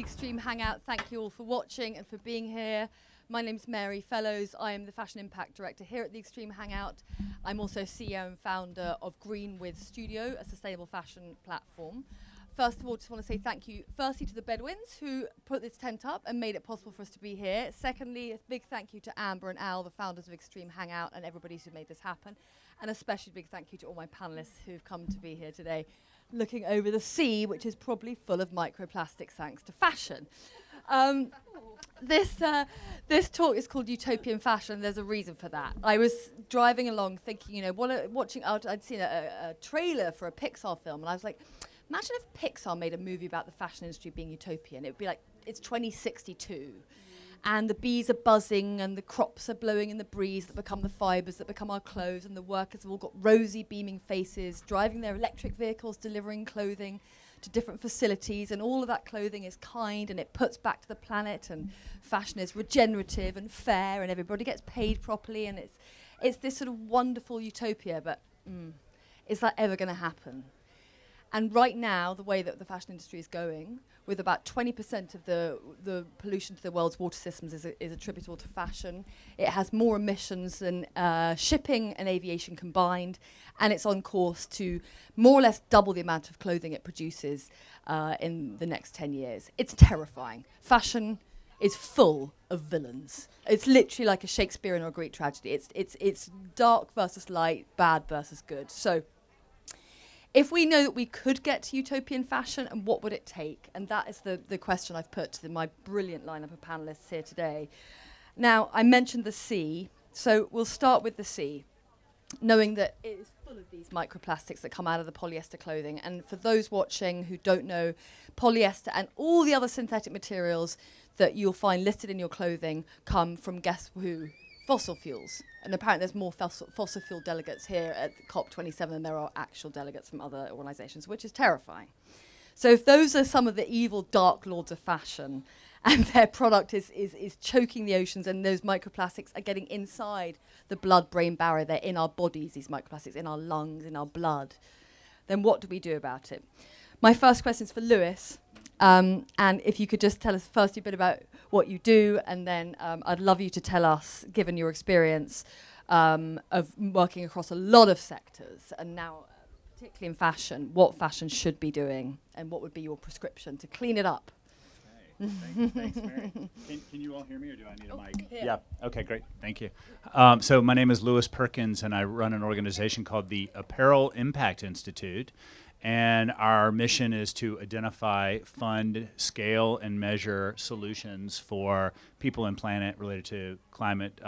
Extreme Hangout. Thank you all for watching and for being here. My name's Mary Fellows. I am the Fashion Impact Director here at the Extreme Hangout. I'm also CEO and founder of Green With Studio, a sustainable fashion platform. First of all, just want to say thank you, firstly, to the Bedouins who put this tent up and made it possible for us to be here. Secondly, a big thank you to Amber and Al, the founders of Extreme Hangout, and everybody who made this happen. And especially big thank you to all my panelists who've come to be here today, looking over the sea, which is probably full of microplastics thanks to fashion. This talk is called Utopian Fashion. There's a reason for that. I was driving along thinking, you know, watching out, I'd seen a trailer for a Pixar film, and I was like, imagine if Pixar made a movie about the fashion industry being utopian. It would be like, it's 2062. And the bees are buzzing and the crops are blowing in the breeze that become the fibres that become our clothes, and the workers have all got rosy beaming faces, driving their electric vehicles, delivering clothing to different facilities, and all of that clothing is kind and it puts back to the planet, and fashion is regenerative and fair and everybody gets paid properly, and it's this sort of wonderful utopia, but is that ever going to happen? And right now, the way that the fashion industry is going, with about 20% of the pollution to the world's water systems is attributable to fashion. It has more emissions than shipping and aviation combined, and it's on course to more or less double the amount of clothing it produces in the next 10 years. It's terrifying. Fashion is full of villains. It's literally like a Shakespearean or Greek tragedy. It's dark versus light, bad versus good. So if we know that we could get to utopian fashion, and what would it take? And that is the question I've put to my brilliant lineup of panelists here today. Now, I mentioned the sea, so we'll start with the sea, knowing that it is full of these microplastics that come out of the polyester clothing. And for those watching who don't know, polyester and all the other synthetic materials that you'll find listed in your clothing come from, guess who? Fossil fuels. And apparently there's more fossil fuel delegates here at COP27 than there are actual delegates from other organisations, which is terrifying. So if those are some of the evil dark lords of fashion, and their product is choking the oceans, and those microplastics are getting inside the blood-brain barrier, they're in our bodies, these microplastics, in our lungs, in our blood, then what do we do about it? My first question is for Lewis. And if you could just tell us first a bit about what you do, and then I'd love you to tell us, given your experience of working across a lot of sectors, and now particularly in fashion, what fashion should be doing, and what would be your prescription to clean it up? Okay. Thanks, Mary. Can you all hear me, or do I need a mic? Yeah. Okay, great. Thank you. So my name is Lewis Perkins, and I run an organization called the Apparel Impact Institute. And our mission is to identify, fund, scale, and measure solutions for people and planet related to climate,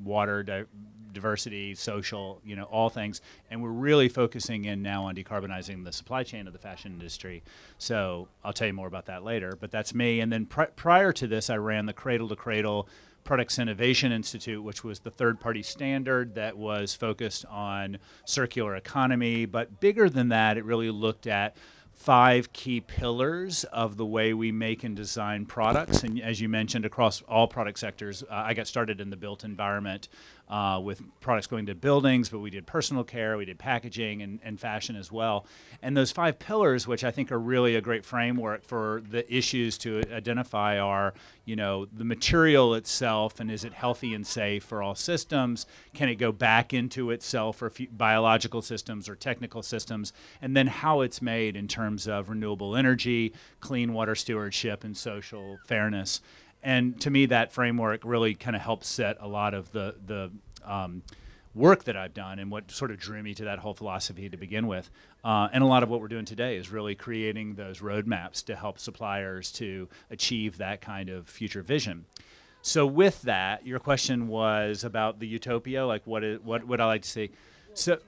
water, diversity, social, you know, all things. And we're really focusing in now on decarbonizing the supply chain of the fashion industry. So I'll tell you more about that later, but that's me. And then prior to this, I ran the Cradle to Cradle Products Innovation Institute, which was the third-party standard that was focused on circular economy. But bigger than that, it really looked at 5 key pillars of the way we make and design products. And as you mentioned, across all product sectors, I got started in the built environment with products going to buildings, but we did personal care, we did packaging, and fashion as well. And those 5 pillars, which I think are really a great framework for the issues to identify, are, you know, the material itself, and is it healthy and safe for all systems? Can it go back into itself for biological systems or technical systems? And then how it's made in terms of renewable energy, clean water stewardship, and social fairness. And to me, that framework really kind of helps set a lot of the work that I've done, and what sort of drew me to that whole philosophy to begin with. And a lot of what we're doing today is really creating those roadmaps to help suppliers to achieve that kind of future vision. So with that, your question was about the utopia, like what would I like to see? So.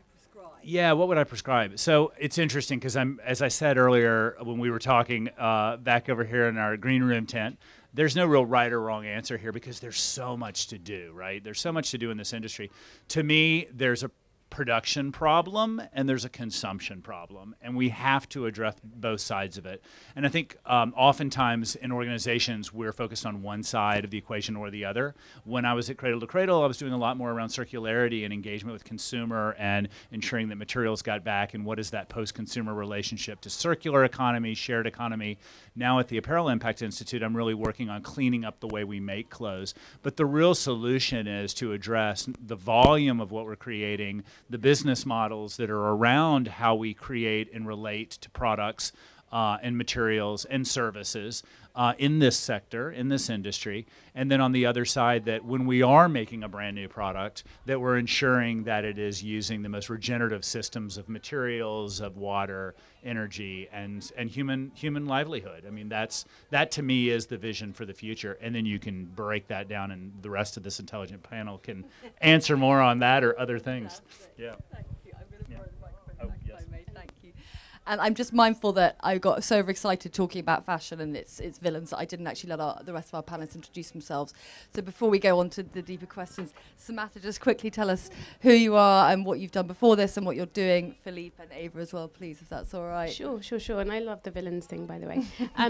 Yeah, what would I prescribe? So it's interesting because as I said earlier when we were talking back over here in our green room tent, there's no real right or wrong answer here because there's so much to do, right? There's so much to do in this industry. To me, there's a production problem and there's a consumption problem, and we have to address both sides of it. And I think oftentimes in organizations we're focused on one side of the equation or the other. When I was at Cradle to Cradle, I was doing a lot more around circularity and engagement with consumer and ensuring that materials got back, and what is that post-consumer relationship to circular economy, shared economy. Now at the Apparel Impact Institute, I'm really working on cleaning up the way we make clothes. But the real solution is to address the volume of what we're creating, the business models that are around how we create and relate to products and materials and services in this sector, in this industry. And then on the other side, that when we are making a brand new product, that we're ensuring that it is using the most regenerative systems of materials, of water, energy, and human livelihood. I mean, that to me is the vision for the future. And then you can break that down, and the rest of this intelligent panel can answer more on that or other things. Yeah. Thank you. I'm going to borrow the microphone next time, mate. Thank you. And I'm just mindful that I got so overexcited talking about fashion and its villains that I didn't actually let the rest of our panelists introduce themselves. So before we go on to the deeper questions, Samantha, just quickly tell us who you are and what you've done before this and what you're doing. Philippe and Ava as well, please, if that's all right. Sure. And I love the villains thing, by the way.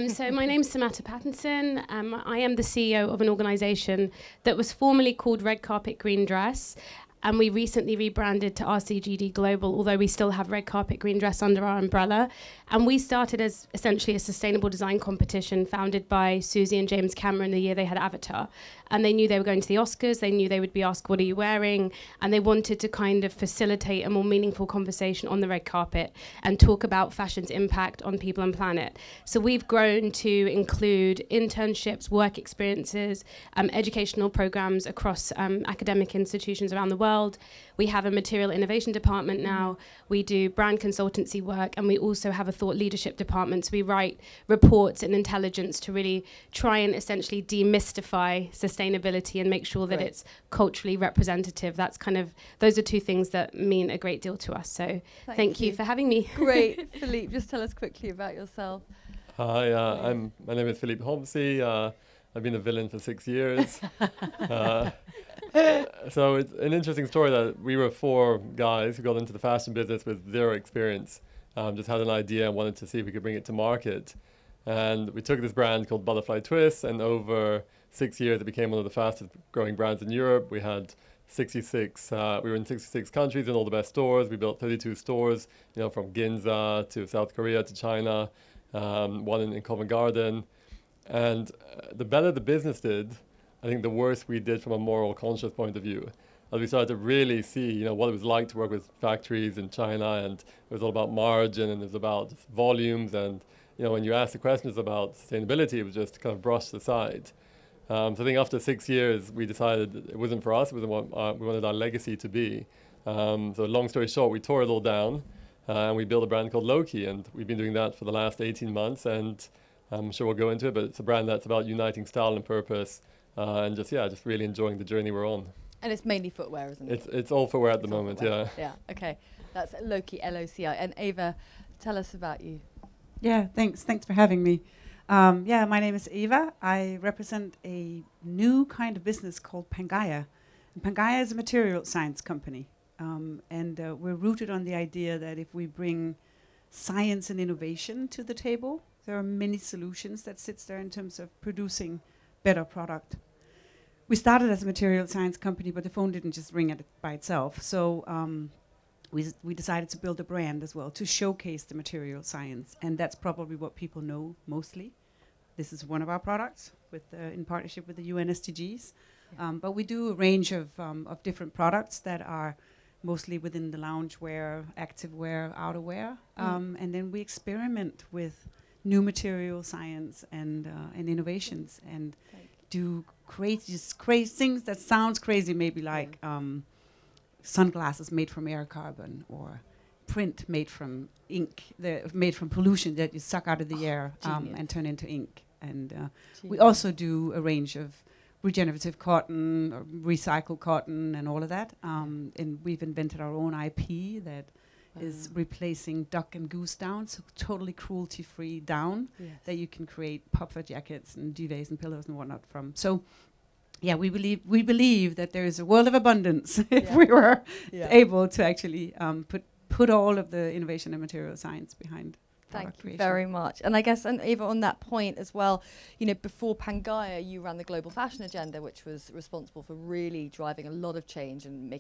So my name's Samantha Pattinson. I am the CEO of an organisation that was formerly called Red Carpet Green Dress. And we recently rebranded to RCGD Global, although we still have Red Carpet Green Dress under our umbrella. And we started as essentially a sustainable design competition founded by Susie and James Cameron the year they had Avatar. And they knew they were going to the Oscars. They knew they would be asked, what are you wearing? And they wanted to kind of facilitate a more meaningful conversation on the red carpet and talk about fashion's impact on people and planet. So we've grown to include internships, work experiences, educational programs across academic institutions around the world. We have a material innovation department now. We do brand consultancy work, and we also have a thought leadership department. So we write reports and intelligence to really try and essentially demystify sustainability and make sure that it's culturally representative. That's kind of, those are two things that mean a great deal to us. So thank you for having me. Great. Philippe, just tell us quickly about yourself. Hi, my name is Philippe Homsey. I've been a villain for 6 years. So it's an interesting story that we were 4 guys who got into the fashion business with 0 experience. Just had an idea and wanted to see if we could bring it to market. And we took this brand called Butterfly Twist, and over 6 years it became one of the fastest growing brands in Europe. We had 66, we were in 66 countries in all the best stores. We built 32 stores, from Ginza to South Korea to China, one in Covent Garden. And the better the business did, I think the worse we did from a moral conscious point of view. As we started to really see, what it was like to work with factories in China, and it was all about margin, and it was about volumes, and when you ask the questions about sustainability, it was just kind of brushed aside. So I think after 6 years, we decided it wasn't for us. It wasn't what we wanted our legacy to be. So long story short, we tore it all down, and we built a brand called Loki, and we've been doing that for the last 18 months, and I'm sure we'll go into it, but it's a brand that's about uniting style and purpose, and just really enjoying the journey we're on. And it's mainly footwear, isn't it? It's all footwear at the moment, footwear. Yeah, okay. That's Loki, L-O-C-I. And Ava, tell us about you. Yeah, thanks for having me. My name is Eva. I represent a new kind of business called Pangaea. And Pangaea is a material science company. And we're rooted on the idea that if we bring science and innovation to the table, there are many solutions that sits there in terms of producing better product. We started as a material science company, but the phone didn't just ring by itself. So we decided to build a brand as well to showcase the material science. And that's probably what people know mostly. This is one of our products in partnership with the UN SDGs. But we do a range of different products that are mostly within the loungewear, activewear, outerwear. And then we experiment with new material science and innovations, and do crazy things that sounds crazy, maybe like sunglasses made from air carbon, or print made from ink, made from pollution that you suck out of the air and turn into ink. And we also do a range of regenerative cotton, or recycled cotton, and all of that. And we've invented our own IP that is replacing duck and goose down, so totally cruelty-free down that you can create puffer jackets and duvets and pillows and whatnot from. So yeah, we believe that there is a world of abundance if Yeah. we were Yeah. able to actually put all of the innovation and material science behind Thank product you creation. very much. And I guess, and Eva, on that point as well, you know, before Pangaea, you ran the global fashion agenda, which was responsible for really driving a lot of change and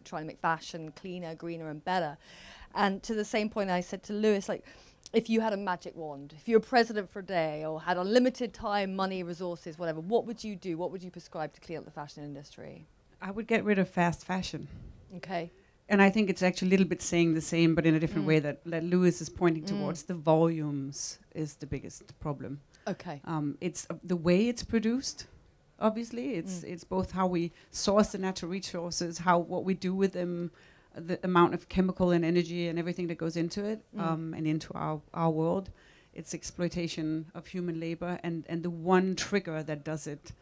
trying to make fashion cleaner, greener, and better. And to the same point, I said to Lewis, like, if you had a magic wand, if you were president for a day or had unlimited time, money, resources, whatever, what would you do? What would you prescribe to clean up the fashion industry? I would get rid of fast fashion. Okay. And I think it's actually a little bit saying the same, but in a different way that Lewis is pointing Mm. towards. The volumes is the biggest problem. Okay. It's the way it's produced. Obviously, it's both how we source the natural resources, what we do with them, the amount of chemical and energy and everything that goes into it, and into our world. It's exploitation of human labor, and the one trigger that does it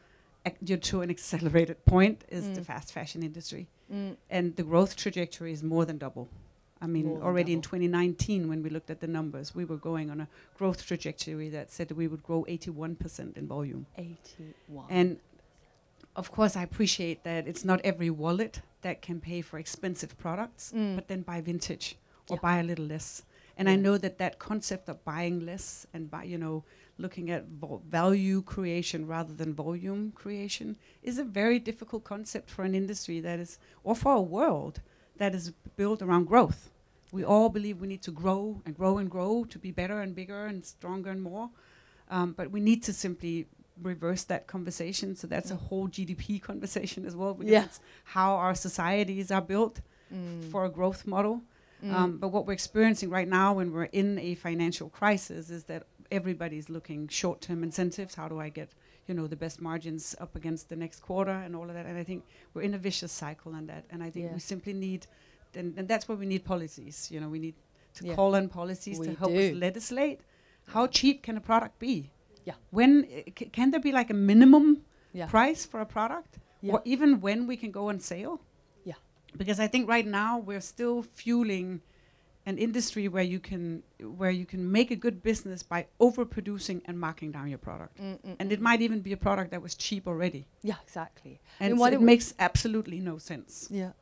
to an accelerated point is the fast fashion industry. And the growth trajectory is more than double. I mean, More than already in double. 2019, when we looked at the numbers, we were going on a growth trajectory that said that we would grow 81% in volume. 81. And of course, I appreciate that it's not every wallet that can pay for expensive products, but then buy vintage or Yeah. buy a little less. And I know that concept of buying less and looking at value creation rather than volume creation is a very difficult concept for an industry or for a world that is built around growth. We all believe we need to grow and grow and grow to be better and bigger and stronger and more. But we need to simply reverse that conversation. So that's a whole GDP conversation as well, because it's how our societies are built for a growth model. But what we're experiencing right now when we're in a financial crisis is that everybody's looking short-term incentives. How do I get, the best margins up against the next quarter and all of that? And I think we're in a vicious cycle on that. And I think we simply need, and that's where we need policies. We need to call on policies to help us legislate. How cheap can a product be? Yeah. When can there be like a minimum Yeah. price for a product? Yeah. Or even when we can go on sale? Yeah. Because I think right now we're still fueling an industry where you can make a good business by overproducing and marking down your product. And it might even be a product that was cheap already. Yeah, exactly. And why so it don't we- makes absolutely no sense. Yeah.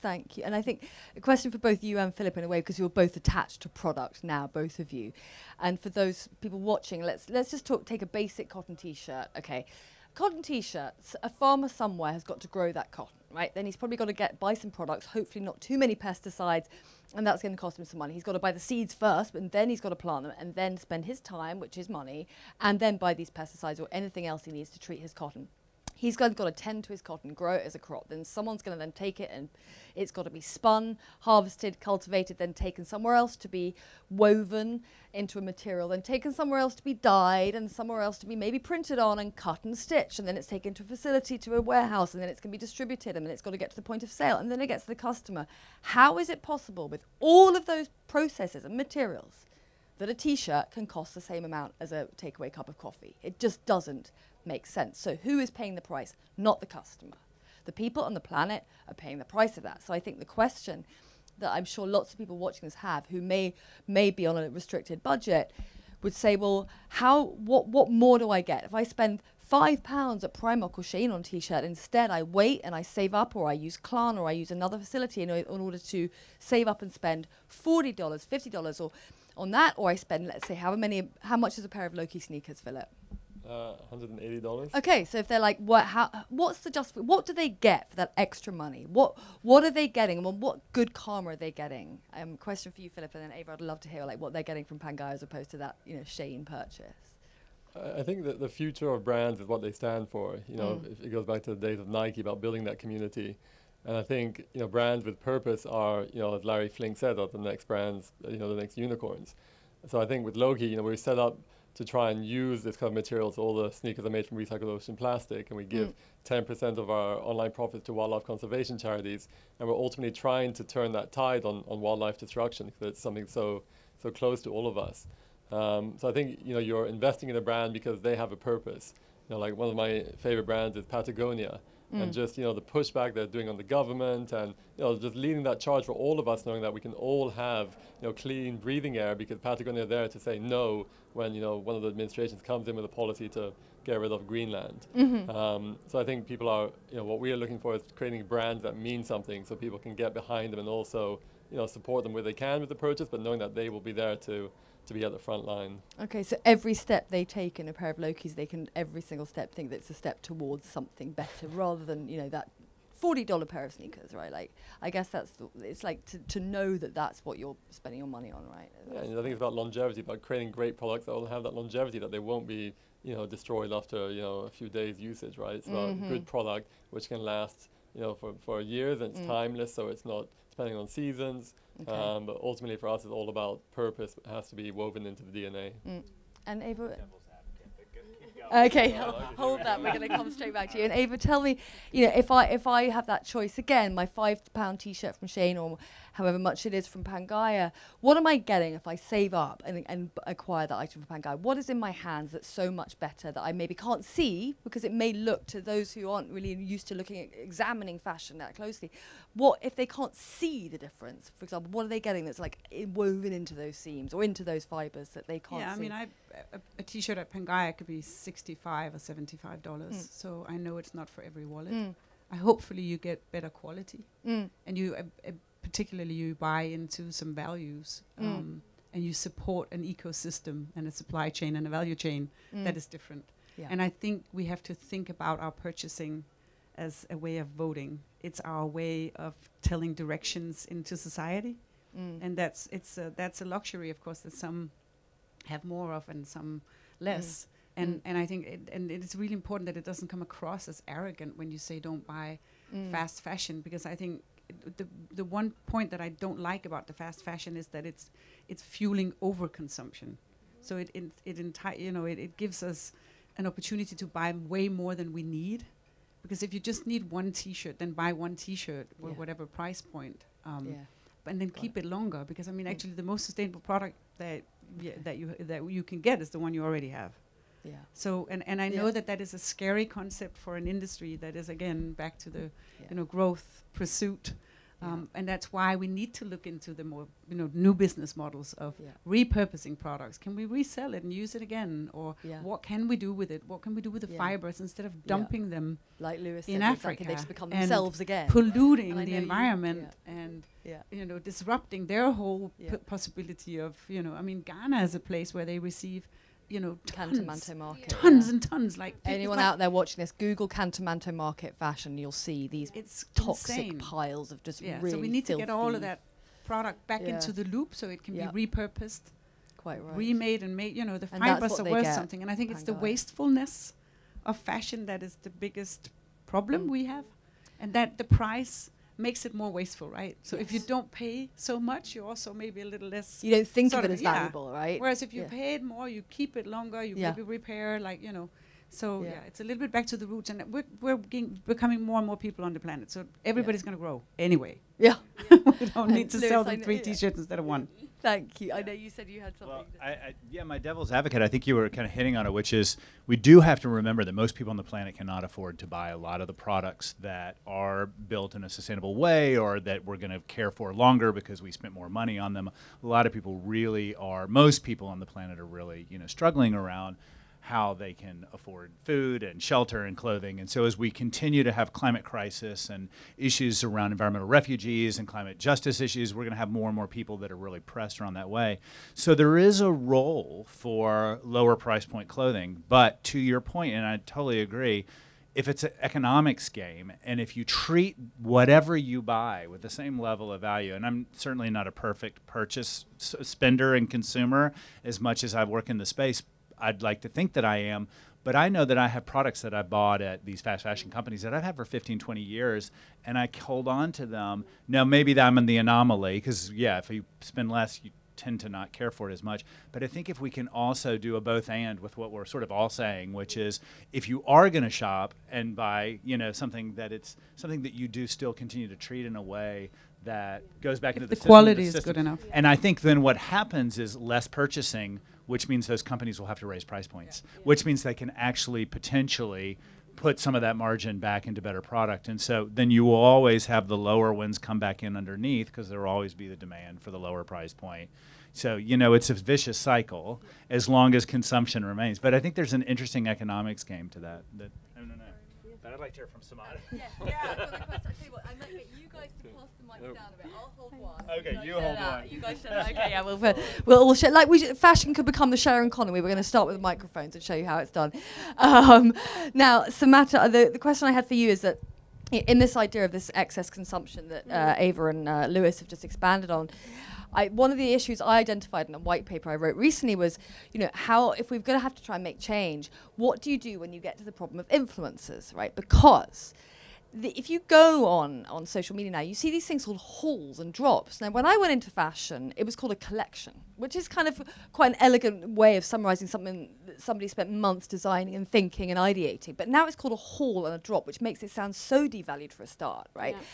Thank you. And I think a question for both you and Philip in a way, because you're both attached to product now, both of you. And for those people watching, let's just take a basic cotton t-shirt. Okay. Cotton t-shirts, a farmer somewhere has got to grow that cotton, right? Then he's probably got to buy some products, hopefully not too many pesticides, and that's going to cost him some money. He's got to buy the seeds first, and then he's got to plant them, and then spend his time, which is money, and then buy these pesticides or anything else he needs to treat his cotton. He's got to tend to his cotton, grow it as a crop. Then someone's going to then take it and it's got to be spun, harvested, cultivated, then taken somewhere else to be woven into a material, then taken somewhere else to be dyed and somewhere else to be maybe printed on and cut and stitched. And then it's taken to a facility, to a warehouse, and then it's going to be distributed, and then it's got to get to the point of sale, and then it gets to the customer. How is it possible with all of those processes and materials that a t-shirt can cost the same amount as a takeaway cup of coffee? It just doesn't make sense. So who is paying the price? Not the customer. The people on the planet are paying the price of that. So I think the question that I'm sure lots of people watching this have, who may be on a restricted budget, would say, well, what more do I get? If I spend £5 at Primark or Shein on a t-shirt, instead I wait and I save up, or I use Klarna, or I use another facility in order to save up and spend $40, $50 or on that, or I spend, let's say, how much is a pair of Loki sneakers, Philip? $180. Okay, so if they're like, what do they get for that extra money? What are they getting, and what good karma are they getting? Question for you, Philip, and then Ava, I'd love to hear what they're getting from Pangaea as opposed to that Shein purchase. I think that the future of brands is what they stand for. If it goes back to the days of Nike about building that community. And I think brands with purpose are, as Larry Flink said, are the next brands, the next unicorns. So I think with Loki, we're set up to try and use this kind of material. So all the sneakers are made from recycled ocean plastic, and we give 10% of our online profits to wildlife conservation charities. And we're ultimately trying to turn that tide on wildlife destruction, because it's something so close to all of us. So I think you're investing in a brand because they have a purpose. Like one of my favorite brands is Patagonia, and just, you know, the pushback they're doing on the government, and, you know, just leading that charge for all of us, knowing that we can all have, you know, clean breathing air, because Patagonia are there to say no when, you know, one of the administrations comes in with a policy to get rid of Greenland. So I think people are, you know, what we are looking for is creating brands that mean something, so people can get behind them and also, you know, support them where they can with the purchase, but knowing that they will be there to be at the front line. Okay, so every step they take in a pair of Lokis, they can every single step think that it's a step towards something better, rather than, you know, that $40 pair of sneakers, right? Like, I guess it's like to know that that's what you're spending your money on, right? Yeah, and I think it's about longevity, about creating great products that will have that longevity, that they won't be, you know, destroyed after, you know, a few days usage, right? It's about a good product which can last, you know, for years, and it's timeless, so it's not depending on seasons. Okay. But ultimately for us, it's all about purpose. It has to be woven into the DNA. And Ava, okay, hold that. We're going to come straight back to you. And Ava, tell me, you know, if I have that choice again, my £5 T-shirt from Shane, or however much it is from Pangaea, what am I getting if I save up and acquire that item from Pangaea? What is in my hands that's so much better that I maybe can't see, because it may look to those who aren't really used to looking at examining fashion that closely? What if they can't see the difference? For example, what are they getting that's like woven into those seams or into those fibers that they can't see? Yeah, I mean, a T-shirt at Pangaea could be $65 or $75, so I know it's not for every wallet. Hopefully you get better quality, and you particularly you buy into some values, and you support an ecosystem and a supply chain and a value chain that is different. Yeah. And I think we have to think about our purchasing as a way of voting. It's our way of telling directions into society, and that's a luxury, of course, that some have more of and some less. And I think it's really important that it doesn't come across as arrogant when you say don't buy fast fashion, because I think the one point that I don't like about the fast fashion is that it's fueling overconsumption. So it gives us an opportunity to buy way more than we need, because if you just need one T-shirt, then buy one T-shirt or whatever price point, and then keep it longer, because I mean actually the most sustainable product that you can get is the one you already have. Yeah. So and I know that is a scary concept for an industry that is, again, back to the growth pursuit, and that's why we need to look into the more new business models of repurposing products. Can we resell it and use it again, or what can we do with it? What can we do with the fibers instead of dumping them, like Lewis in said, Africa, they just become themselves again, polluting the environment and disrupting their whole possibility of I mean, Ghana is a place where they receive Cantamanto market. Tons and tons. Like anyone out there watching this, Google Cantamanto market fashion, you'll see these toxic piles of just really. So we need to get all of that product back into the loop, so it can be repurposed, quite right, remade and made. The fibers are worth something, and I think it's the wastefulness of fashion that is the biggest problem we have, and that the price makes it more wasteful, right? So if you don't pay so much, you're also maybe a little less. You don't think of it as valuable, right? Whereas if you pay it more, you keep it longer, you maybe repair, So it's a little bit back to the roots, and we're becoming more and more people on the planet. So everybody's going to grow anyway. Yeah, we don't need to sell them 3 T-shirts instead of 1. Thank you. I know you said you had something. Well, my devil's advocate, I think you were kind of hitting on it, which is we do have to remember that most people on the planet cannot afford to buy a lot of the products that are built in a sustainable way, or that we're going to care for longer because we spent more money on them. A lot of people most people on the planet are really, struggling around how they can afford food and shelter and clothing. And so as we continue to have climate crisis and issues around environmental refugees and climate justice issues, we're going to have more and more people that are really pressed around that way. So there is a role for lower price point clothing. But to your point, and I totally agree, if it's an economics game, and if you treat whatever you buy with the same level of value, and I'm certainly not a perfect purchase spender and consumer as much as I work in the space, I'd like to think that I am, but I know that I have products that I bought at these fast fashion companies that I've had for 15, 20 years, and I hold on to them. Now, maybe I'm in the anomaly, because, if you spend less, you tend to not care for it as much. But I think if we can also do a both and with what we're sort of all saying, which is if you are going to shop and buy, something that you do still continue to treat in a way that goes back into the system. Quality is good enough. And I think then what happens is less purchasing, which means those companies will have to raise price points, which means they can actually potentially put some of that margin back into better product. And so then you will always have the lower ones come back in underneath because there will always be the demand for the lower price point. So, you know, it's a vicious cycle as long as consumption remains. But I think there's an interesting economics game to that. I don't know. But I'd like to hear from Samantha. Yes, yeah. I've got a question. I'll tell you what, I might get you guys to pass the mic down a bit. I'll hold one. Okay, you hold one. You guys share that. Okay, yeah, we'll all share. Like fashion could become the share economy. We're going to start with the microphones and show you how it's done. Now, Samantha, the question I had for you is that in this idea of this excess consumption that Ava and Lewis have just expanded on, one of the issues I identified in a white paper I wrote recently was, you know, how if we're going to have to try and make change, what do you do when you get to the problem of influencers, right? Because if you go on social media now, you see these things called hauls and drops. Now, when I went into fashion, it was called a collection, which is kind of quite an elegant way of summarizing something that somebody spent months designing and thinking and ideating. But now it's called a haul and a drop, which makes it sound so devalued for a start, right? Yeah.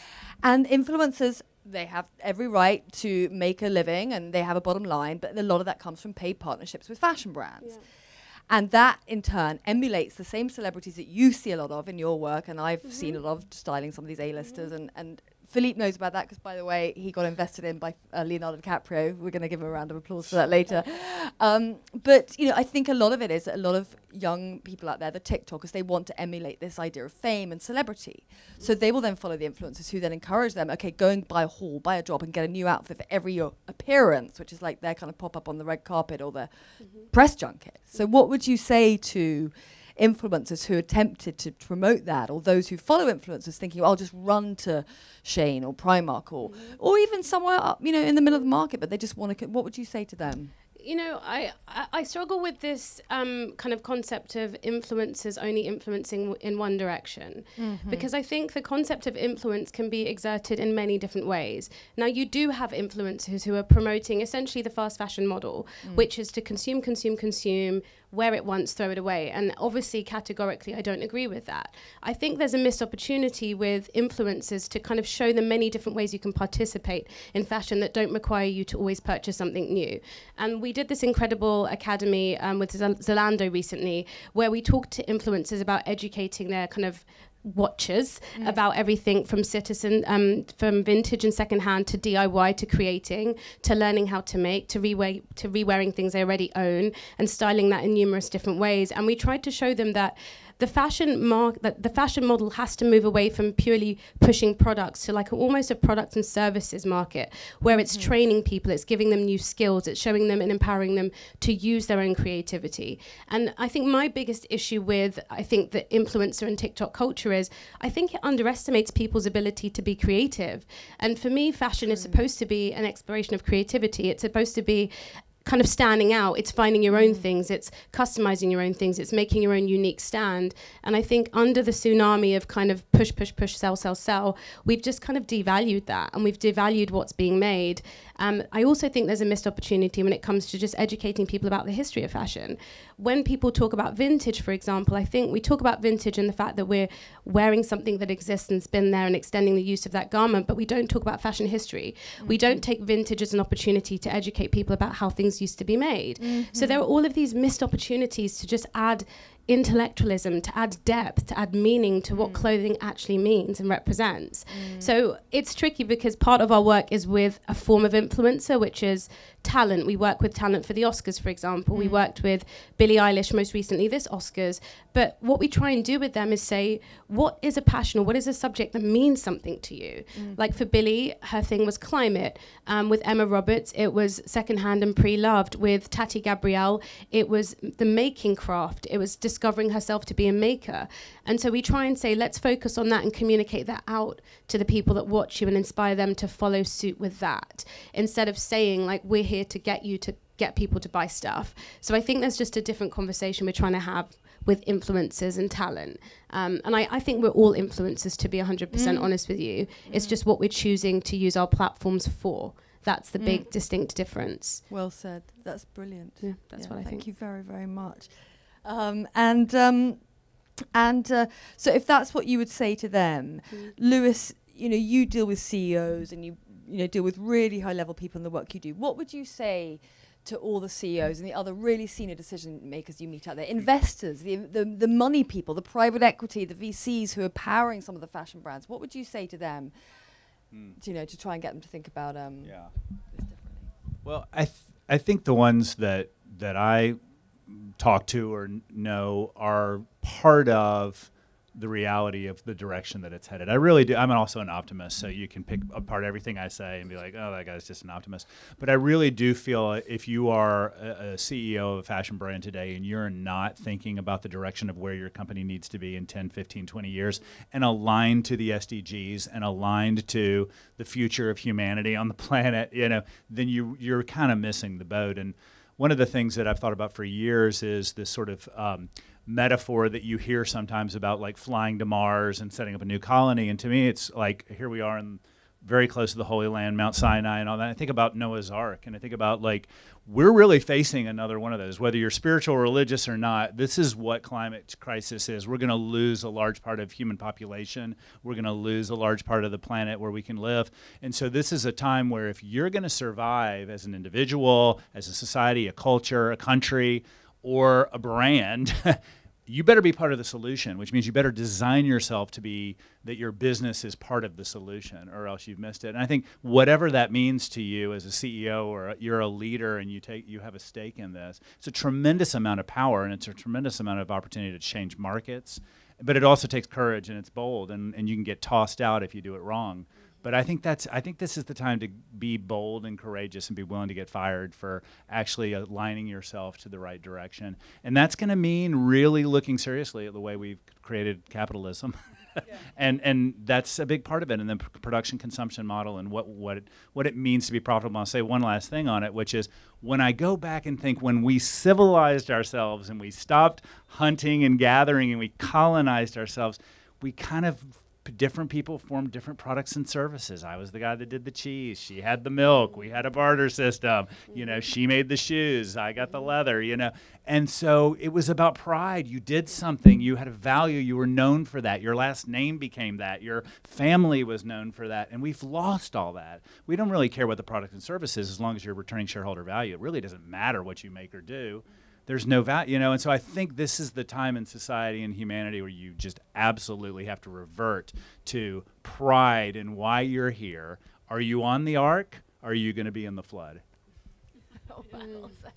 And influencers, they have every right to make a living and they have a bottom line, but a lot of that comes from paid partnerships with fashion brands. Yeah. And that, in turn, emulates the same celebrities that you see a lot of in your work, and I've seen a lot of styling some of these A-listers, and Philippe knows about that because, by the way, he got invested in by Leonardo DiCaprio. We're going to give him a round of applause for that later. But, you know, I think a lot of it is that a lot of young people out there, the TikTokers, they want to emulate this idea of fame and celebrity. So they will then follow the influencers who then encourage them, okay, go and buy a haul, buy a drop, and get a new outfit for every appearance, which is like their kind of pop-up on the red carpet or their press junket. So what would you say to influencers who are tempted to promote that, or those who follow influencers thinking, I'll just run to Shane or Primark or even somewhere up, you know, in the middle of the market, but they just want to, what would you say to them? You know, I struggle with this kind of concept of influencers only influencing in one direction, because I think the concept of influence can be exerted in many different ways. Now, you do have influencers who are promoting essentially the fast fashion model, which is to consume, wear it once, throw it away. And obviously, categorically, I don't agree with that. I think there's a missed opportunity with influencers to kind of show them many different ways you can participate in fashion that don't require you to always purchase something new. And we did this incredible academy with Zalando recently, where we talked to influencers about educating their kind of watchers about everything from citizen, from vintage and secondhand to DIY to creating, to learning how to make, to re-wearing things they already own and styling that in numerous different ways. And we tried to show them that the fashion model has to move away from purely pushing products to like almost a product and services market, where it's training people, it's giving them new skills, it's showing them and empowering them to use their own creativity. And I think my biggest issue with, I think, the influencer and TikTok culture is, I think it underestimates people's ability to be creative. And for me, fashion is supposed to be an exploration of creativity. It's supposed to be kind of standing out. It's finding your own things, it's customizing your own things, it's making your own unique stand. And I think under the tsunami of kind of push, sell, we've just kind of devalued that, and we've devalued what's being made. I also think there's a missed opportunity when it comes to just educating people about the history of fashion. When people talk about vintage, for example, I think we talk about vintage and the fact that we're wearing something that exists and's been there and extending the use of that garment, but we don't talk about fashion history. We don't take vintage as an opportunity to educate people about how things used to be made. So there are all of these missed opportunities to just add intellectualism, to add depth, to add meaning to what clothing actually means and represents. So it's tricky because part of our work is with a form of influencer, which is talent. We work with talent for the Oscars, for example. We worked with Billie Eilish most recently this Oscars. But what we try and do with them is say, what is a passion or what is a subject that means something to you? Like for Billie, her thing was climate. With Emma Roberts, it was secondhand and pre-loved. With Tati Gabrielle, it was the making craft. It was discovering herself to be a maker. And so we try and say, let's focus on that and communicate that out to the people that watch you and inspire them to follow suit with that, instead of saying, like, we're here to get you to get people to buy stuff. So I think there's just a different conversation we're trying to have with influencers and talent. And I think we're all influencers, to be 100% honest with you. It's just what we're choosing to use our platforms for. That's the big distinct difference. Well said. That's brilliant. Yeah, that's what I think. Thank you very, very much. So if that's what you would say to them, Lewis, you know, you deal with CEOs and you know, deal with really high level people in the work you do. What would you say to all the CEOs and the other really senior decision makers you meet out there, investors, the money people, the private equity, the VCs who are powering some of the fashion brands? What would you say to them, to try and get them to think about this differently? Well, I think the ones that I talk to or know are part of the reality of the direction that it's headed. I really do. I'm also an optimist, so you can pick apart everything I say and be like, oh, that guy's just an optimist. But I really do feel if you are a CEO of a fashion brand today and you're not thinking about the direction of where your company needs to be in 10, 15, 20 years and aligned to the SDGs and aligned to the future of humanity on the planet, then you're kind of missing the boat. And one of the things that I've thought about for years is this sort of metaphor that you hear sometimes about like flying to Mars and setting up a new colony. And to me, it's like, here we are in very close to the Holy Land, Mount Sinai and all that. I think about Noah's Ark, and I think about like, we're really facing another one of those, whether you're spiritual or religious or not. This is what climate crisis is. We're going to lose a large part of human population. We're going to lose a large part of the planet where we can live. And so this is a time where if you're going to survive as an individual, as a society, a culture, a country, or a brand, you better be part of the solution, which means you better design yourself to be that your business is part of the solution, or else you've missed it. And I think whatever that means to you as a CEO or you're a leader and you have a stake in this, it's a tremendous amount of power and it's a tremendous amount of opportunity to change markets. But it also takes courage and it's bold, and you can get tossed out if you do it wrong. But I think this is the time to be bold and courageous and be willing to get fired for actually aligning yourself to the right direction. And that's going to mean really looking seriously at the way we've created capitalism. And that's a big part of it, and the production consumption model and what it means to be profitable. I'll say one last thing on it, which is when I go back and think when we civilized ourselves and we stopped hunting and gathering and we colonized ourselves, we kind of different people formed different products and services. I was the guy that did the cheese. She had the milk. We had a barter system. She made the shoes. I got the leather, And so it was about pride. You did something. You had a value. You were known for that. Your last name became that. Your family was known for that. And we've lost all that. We don't really care what the product and service is as long as you're returning shareholder value. It really doesn't matter what you make or do. There's no value, and so I think this is the time in society and humanity where you just absolutely have to revert to pride and why you're here. Are you on the ark? Or are you going to be in the flood? Oh, well said.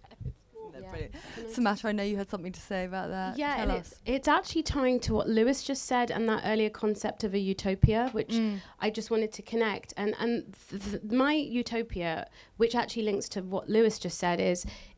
That's brilliant. Samantha, I know you had something to say about that. Yeah, Tell and us. it's actually tying to what Lewis just said and that earlier concept of a utopia, which I just wanted to connect. And my utopia, which actually links to what Lewis just said,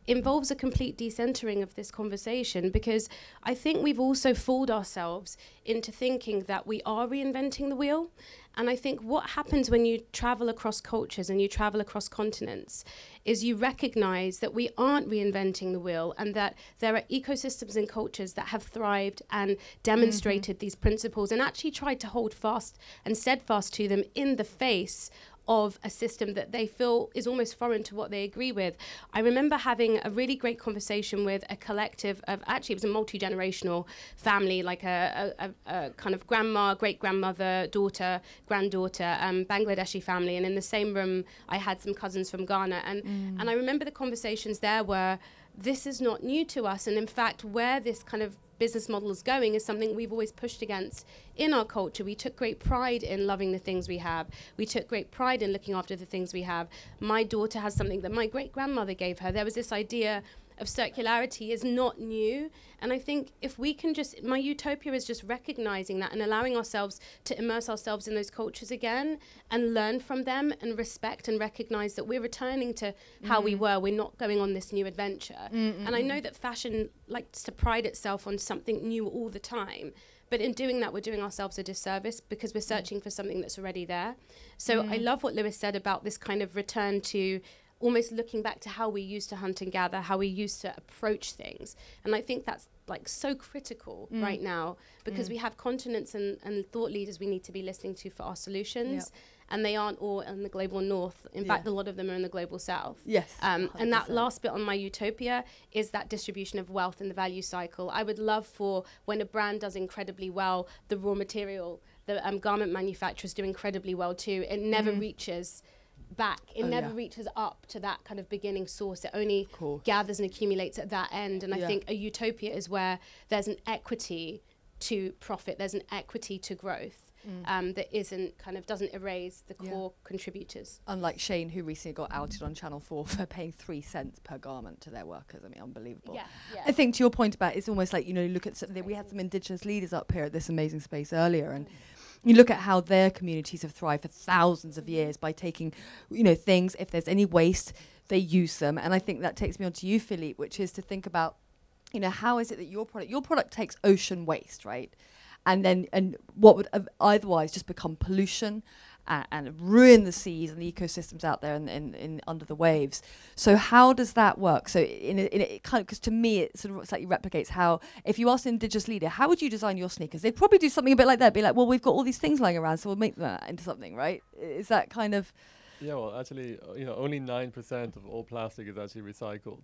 involves a complete decentering of this conversation, because I think we've also fooled ourselves into thinking that we are reinventing the wheel. And I think what happens when you travel across cultures and you travel across continents is you recognize that we aren't reinventing the wheel, and that there are ecosystems and cultures that have thrived and demonstrated these principles and actually tried to hold fast and steadfast to them in the face of a system that they feel is almost foreign to what they agree with. I remember having a really great conversation with a collective of, actually it was a multi-generational family, like a kind of grandma, great-grandmother, daughter, granddaughter, Bangladeshi family. And in the same room, I had some cousins from Ghana. And I remember the conversations there were, this is not new to us. And in fact, where this kind of business model is going is something we've always pushed against in our culture. We took great pride in loving the things we have. We took great pride in looking after the things we have. My daughter has something that my great-grandmother gave her. There was this idea of circularity is not new. And I think if we can just, my utopia is just recognizing that and allowing ourselves to immerse ourselves in those cultures again and learn from them and respect and recognize that we're returning to how we were. We're not going on this new adventure. And I know that fashion likes to pride itself on something new all the time. But in doing that, we're doing ourselves a disservice because we're searching for something that's already there. So I love what Lewis said about this kind of return to almost looking back to how we used to hunt and gather, how we used to approach things. And I think that's like so critical right now, because we have continents and thought leaders we need to be listening to for our solutions. And they aren't all in the global north. In fact, a lot of them are in the global south. Yes. And that last bit on my utopia is that distribution of wealth in the value cycle. I would love for when a brand does incredibly well, the raw material, the garment manufacturers do incredibly well too. It never reaches back. It never reaches up to that kind of beginning source. It only gathers and accumulates at that end. And I think a utopia is where there's an equity to profit, there's an equity to growth. That doesn't erase the core contributors. Unlike Shane, who recently got outed on Channel 4 for paying 3 cents per garment to their workers. I mean, unbelievable. Yeah. I think to your point about it's almost like, look at we had some Indigenous leaders up here at this amazing space earlier, and you look at how their communities have thrived for thousands of years by taking, things, if there's any waste, they use them. And I think that takes me on to you, Philippe, which is to think about, how is it that your product takes ocean waste, right? And what would otherwise just become pollution and ruin the seas and the ecosystems out there and under the waves. So how does that work? So in it kind of, because to me it sort of slightly replicates how, if you ask an Indigenous leader, how would you design your sneakers? They'd probably do something a bit like that. Be like, well, we've got all these things lying around, so we'll make that into something, right? Is that kind of? Yeah, well, actually, only 9% of all plastic is actually recycled.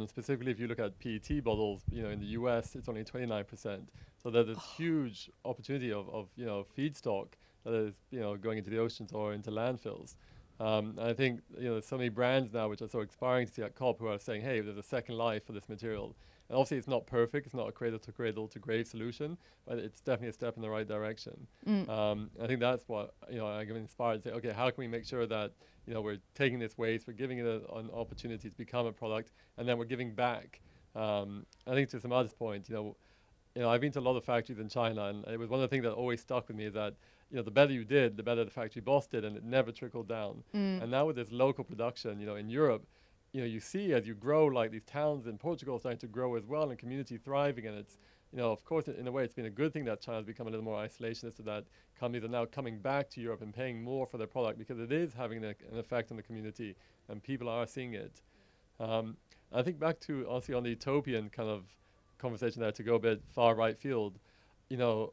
Specifically, if you look at PET bottles, in the US, it's only 29%. So there's this huge opportunity of feedstock that is, going into the oceans or into landfills. And I think, there's so many brands now which are so inspiring to see at COP who are saying, hey, there's a second life for this material. And obviously, it's not perfect. It's not a cradle-to-grave solution, but it's definitely a step in the right direction. I think that's what, I get inspired to say, okay, how can we make sure that, we're taking this waste, we're giving it an opportunity to become a product, and then we're giving back. I think to Samada's point, I've been to a lot of factories in China, and it was one of the things that always stuck with me is that, the better you did, the better the factory boss did, and it never trickled down. And now with this local production, in Europe, you see as you grow, like these towns in Portugal starting to grow as well and community thriving, and it's, of course, in a way, it's been a good thing that China's become a little more isolationist, so that companies are now coming back to Europe and paying more for their product because it is having an effect on the community and people are seeing it. I think back to, honestly, on the utopian kind of conversation there, to go a bit far right field,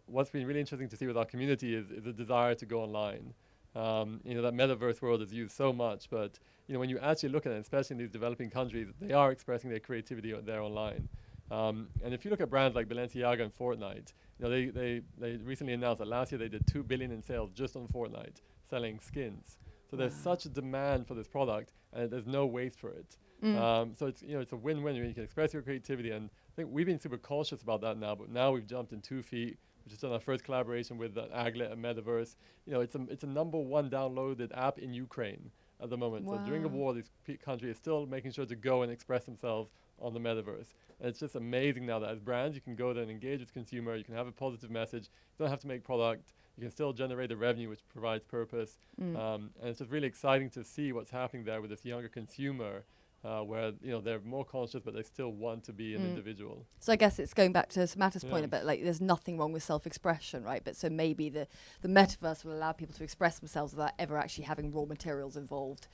what's been really interesting to see with our community is a desire to go online. That metaverse world is used so much, but when you actually look at it, especially in these developing countries, they are expressing their creativity there online. And if you look at brands like Balenciaga and Fortnite, they recently announced that last year they did $2 billion in sales just on Fortnite, selling skins. So there's such a demand for this product, and there's no waste for it. So it's a win-win. You can express your creativity, and I think we've been super cautious about that now. But now we've jumped in 2 feet. We've just done our first collaboration with Aglet and Metaverse. It's a #1 downloaded app in Ukraine at the moment. So during a war, this country is still making sure to go and express themselves on the Metaverse. And it's just amazing now that as brands, you can go there and engage with consumer. You can have a positive message. You don't have to make product. You can still generate a revenue which provides purpose. And it's just really exciting to see what's happening there with this younger consumer, where they're more conscious, but they still want to be an individual. So I guess it's going back to Samata's point about, like, there's nothing wrong with self-expression, right? But so maybe the metaverse will allow people to express themselves without ever actually having raw materials involved.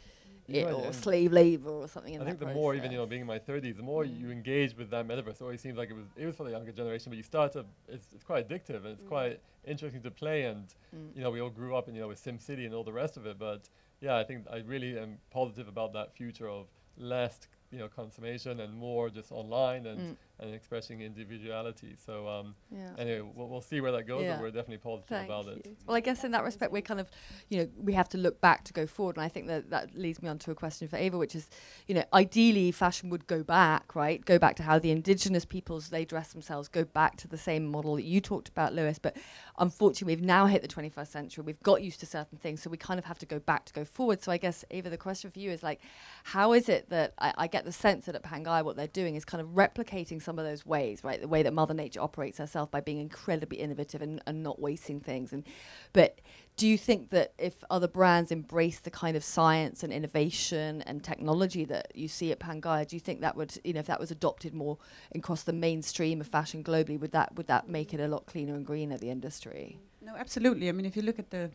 Or slave labor or something. I think the more, even being in my 30s, the more you engage with that metaverse, it always seems like it was for the younger generation, but you start to, it's quite addictive and it's quite interesting to play, and we all grew up with SimCity and all the rest of it, but yeah, I think I really am positive about that future of less consummation and more just online and expressing individuality. So anyway, we'll see where that goes, but we're definitely positive about it. Well, I guess in that respect, we're kind of, we have to look back to go forward. And I think that leads me on to a question for Ava, which is, ideally fashion would go back, right? Go back to how the indigenous peoples, they dress themselves, go back to the same model that you talked about, Lewis. But unfortunately, we've now hit the 21st century. We've got used to certain things, so we kind of have to go back to go forward. So I guess, Ava, the question for you is, like, how is it that I get the sense that at Pangaia what they're doing is kind of replicating some of those ways, right? The way that Mother Nature operates herself by being incredibly innovative and not wasting things. But do you think that if other brands embrace the kind of science and innovation and technology that you see at Pangaia, do you think that would, if that was adopted more across the mainstream of fashion globally, would that make it a lot cleaner and greener, the industry? No, absolutely. I mean, if you look at the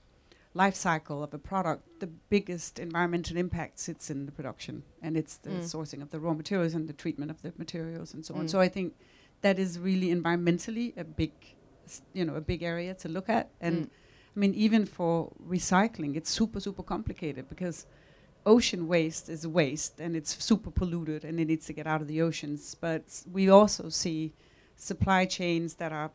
life cycle of a product, the biggest environmental impact sits in the production, and it's the sourcing of the raw materials and the treatment of the materials and so on. So I think that is really environmentally a big area to look at. And I mean, even for recycling, it's super, super complicated because ocean waste is waste and it's super polluted and it needs to get out of the oceans. But we also see supply chains that are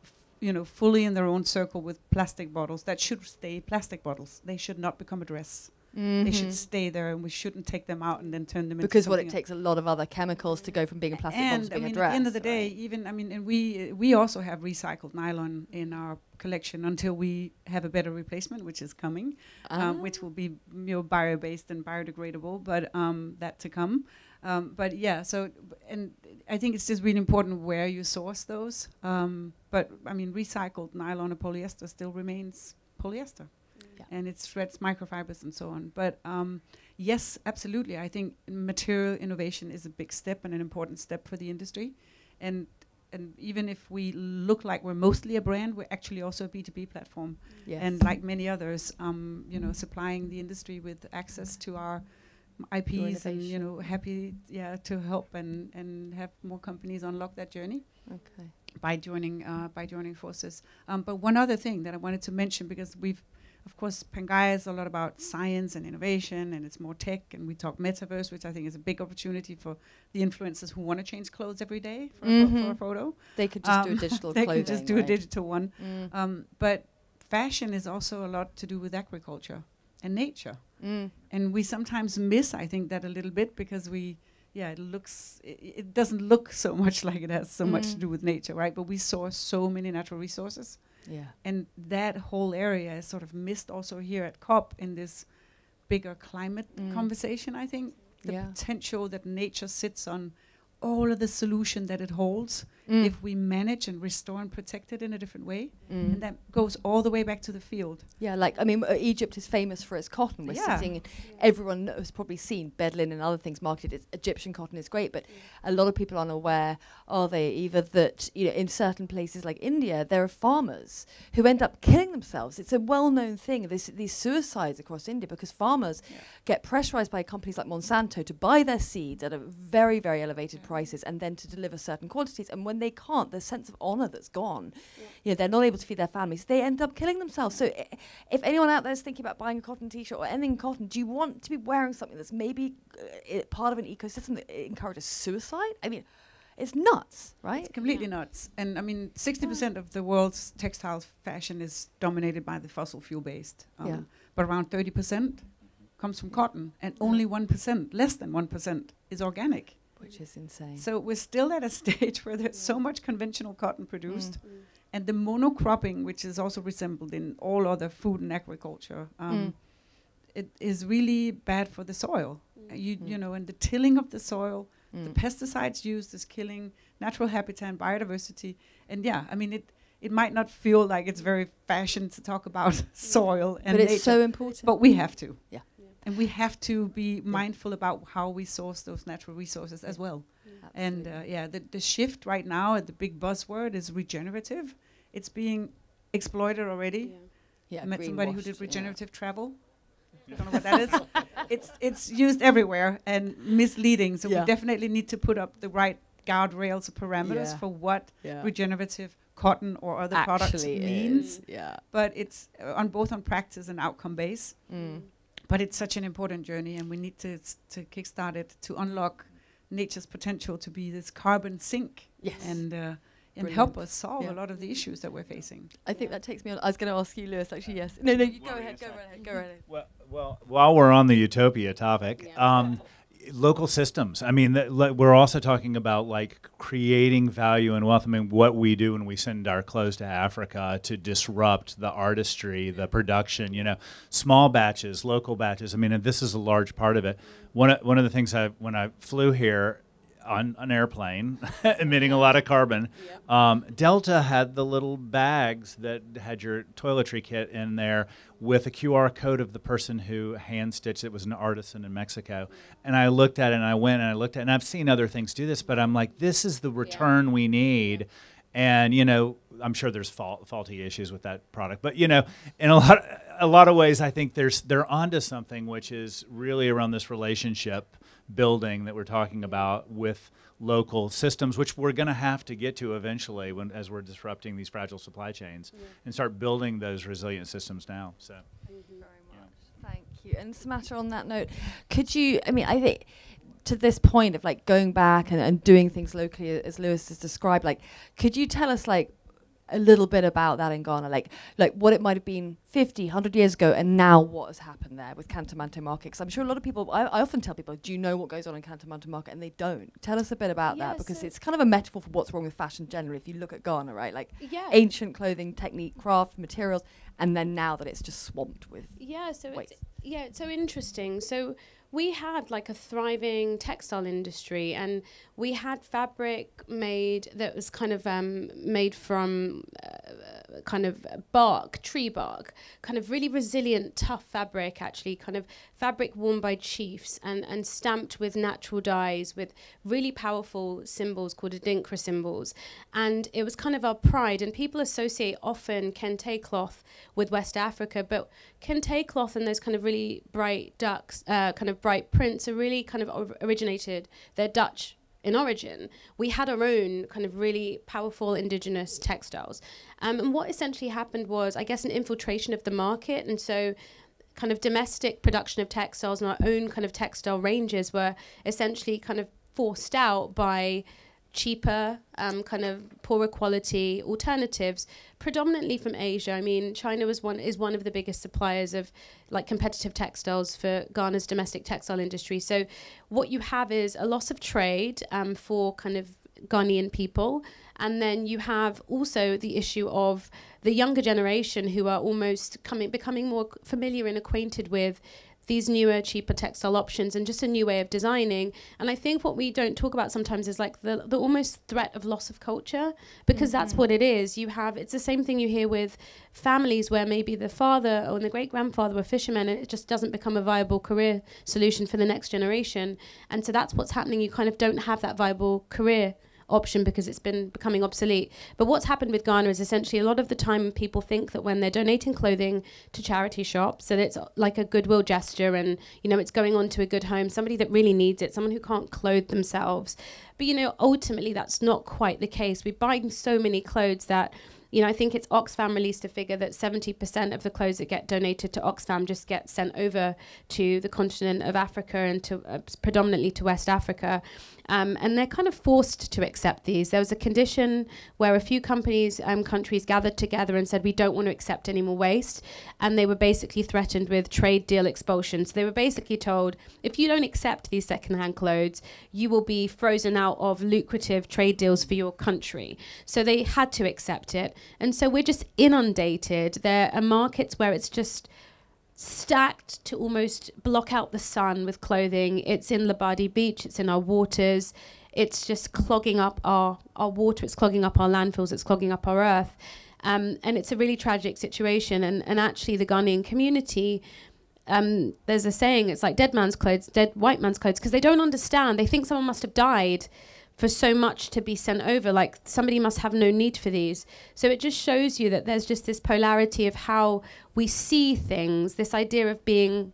fully in their own circle with plastic bottles that should stay plastic bottles. They should not become a dress. They should stay there, and we shouldn't take them out and then turn them because into what something it takes a lot of other chemicals to go from being a plastic bomb to and I being mean, a dress. at the end of the day, right? even and we also have recycled nylon in our collection until we have a better replacement, which is coming, which will be bio-based and biodegradable, but that to come. But yeah, so and I think it's just really important where you source those. But I mean, recycled nylon or polyester still remains polyester. And it shreds microfibers and so on. But yes, absolutely. I think material innovation is a big step and an important step for the industry. And even if we look like we're mostly a brand, we're actually also a B2B platform. Yes. And like many others, supplying the industry with access to our IPs and, happy to help and have more companies unlock that journey. Okay. By joining forces. But one other thing that I wanted to mention, because of course, Pangaea is a lot about science and innovation, and it's more tech, and we talk metaverse, which I think is a big opportunity for the influencers who want to change clothes every day for a photo. They could just do a digital clothing. They could just do a right? digital one. But fashion is also a lot to do with agriculture and nature. And we sometimes miss, I think, that a little bit, because it doesn't look so much like it has so much to do with nature, right? But we source so many natural resources. Yeah. And that whole area is sort of missed also here at COP in this bigger climate conversation, I think. The potential that nature sits on, all of the solution that it holds, if we manage and restore and protect it in a different way. And that goes all the way back to the field. Yeah, like, I mean, Egypt is famous for its cotton. We're sitting, everyone has probably seen Bedlin and other things marketed. Egyptian cotton is great, but a lot of people aren't aware, are they, either that, in certain places like India, there are farmers who end up killing themselves. It's a well-known thing, these suicides across India, because farmers get pressurized by companies like Monsanto to buy their seeds at a very, very elevated prices and then to deliver certain quantities. And when they can't, the sense of honor that's gone, they're not able to feed their families, they end up killing themselves. So if anyone out there is thinking about buying a cotton t-shirt or anything cotton, do you want to be wearing something that's maybe part of an ecosystem that encourages suicide? I mean, it's nuts, right? It's completely nuts. And I mean, 60% of the world's textile fashion is dominated by the fossil fuel based. But around 30% comes from cotton, and only 1%, less than 1%, is organic. Which is insane. So we're still at a stage where there's so much conventional cotton produced, and the monocropping, which is also resembled in all other food and agriculture, it is really bad for the soil. And the tilling of the soil, the pesticides used is killing natural habitat and biodiversity. And I mean, it might not feel like it's very fashion to talk about soil and but nature, it's so important. but we have to. Yeah. And we have to be mindful about how we source those natural resources as well. And the shift right now, the big buzzword is regenerative. It's being exploited already. I met somebody who did regenerative travel. I don't know what that is. It's used everywhere and misleading. So we definitely need to put up the right guardrails or parameters for what regenerative cotton or other products means. But it's on practice and outcome base. But it's such an important journey, and we need to kickstart it to unlock nature's potential to be this carbon sink and help us solve a lot of the issues that we're facing. I think that takes me on. I was going to ask you, Lewis, actually, yes. No, you go ahead. Go right ahead. Well, while we're on the Utopia topic, local systems. I mean, we're also talking about like creating value and wealth. I mean, what we do when we send our clothes to Africa to disrupt the artistry, the production, small batches, local batches. I mean, and this is a large part of it. One of the things when I flew here on an airplane, emitting a lot of carbon, Delta had the little bags that had your toiletry kit in there with a QR code of the person who hand-stitched it. Was an artisan in Mexico. And I looked at it, and I went and I looked at it, and I've seen other things do this, but I'm like, this is the return we need. And, I'm sure there's faulty issues with that product. But, in a lot of ways, I think they're onto something, which is really around this relationship building that we're talking about with local systems, which we're going to have to get to eventually as we're disrupting these fragile supply chains and start building those resilient systems now. So, Thank you very much. Thank you. And Samata, on that note, could you, I think to this point of like going back and doing things locally as Lewis has described, like, could you tell us like a little bit about that in Ghana, like what it might have been 50, 100 years ago, and now what has happened there with Kantamanto Market? Because I'm sure a lot of people, I often tell people, do you know what goes on in Kantamanto Market? And they don't. Tell us a bit about that, because it's kind of a metaphor for what's wrong with fashion generally. If you look at Ghana, right, like ancient clothing, technique, craft, materials, and then now that it's just swamped with it's so interesting. So we had like a thriving textile industry, and we had fabric made that was kind of made from kind of bark, tree bark, kind of really resilient, tough fabric, actually, kind of fabric worn by chiefs and stamped with natural dyes with really powerful symbols called adinkra symbols. And it was kind of our pride. And people associate often kente cloth with West Africa, but kente cloth and those kind of really bright kind of bright prints are really kind of originated. They're Dutch in origin. We had our own kind of really powerful indigenous textiles. And what essentially happened was, I guess, an infiltration of the market. And so kind of domestic production of textiles and our own kind of textile ranges were essentially kind of forced out by cheaper, kind of poorer quality alternatives, predominantly from Asia. I mean, China is one of the biggest suppliers of like competitive textiles for Ghana's domestic textile industry. So what you have is a loss of trade for kind of Ghanaian people. And then you have also the issue of the younger generation who are almost becoming more familiar and acquainted with these newer, cheaper textile options and just a new way of designing. And I think what we don't talk about sometimes is like the almost threat of loss of culture, because that's what it is. It's the same thing you hear with families where maybe the father or the great-grandfather were fishermen, and it just doesn't become a viable career solution for the next generation. And so that's what's happening. You kind of don't have that viable career option because it's been becoming obsolete. But what's happened with Ghana is essentially a lot of the time people think that when they're donating clothing to charity shops, that it's like a goodwill gesture and, you know, it's going on to a good home, somebody that really needs it, someone who can't clothe themselves. But, you know, ultimately that's not quite the case. We're buying so many clothes that, you know, I think it's Oxfam released a figure that 70% of the clothes that get donated to Oxfam just get sent over to the continent of Africa and to predominantly to West Africa. And they're kind of forced to accept these. There was a condition where a few countries gathered together and said, we don't want to accept any more waste. And they were basically threatened with trade deal expulsion. So they were basically told, if you don't accept these secondhand clothes, you will be frozen out of lucrative trade deals for your country. So they had to accept it. And so we're just inundated. There are markets where it's just stacked to almost block out the sun with clothing. It's in Labadi Beach, it's in our waters, it's just clogging up our water, it's clogging up our landfills, it's clogging up our earth. And it's a really tragic situation. And actually the Ghanaian community, there's a saying, it's like dead man's clothes, dead white man's clothes, because they don't understand. They think someone must have died for so much to be sent over, like somebody must have no need for these. So it just shows you that there's just this polarity of how we see things, this idea of being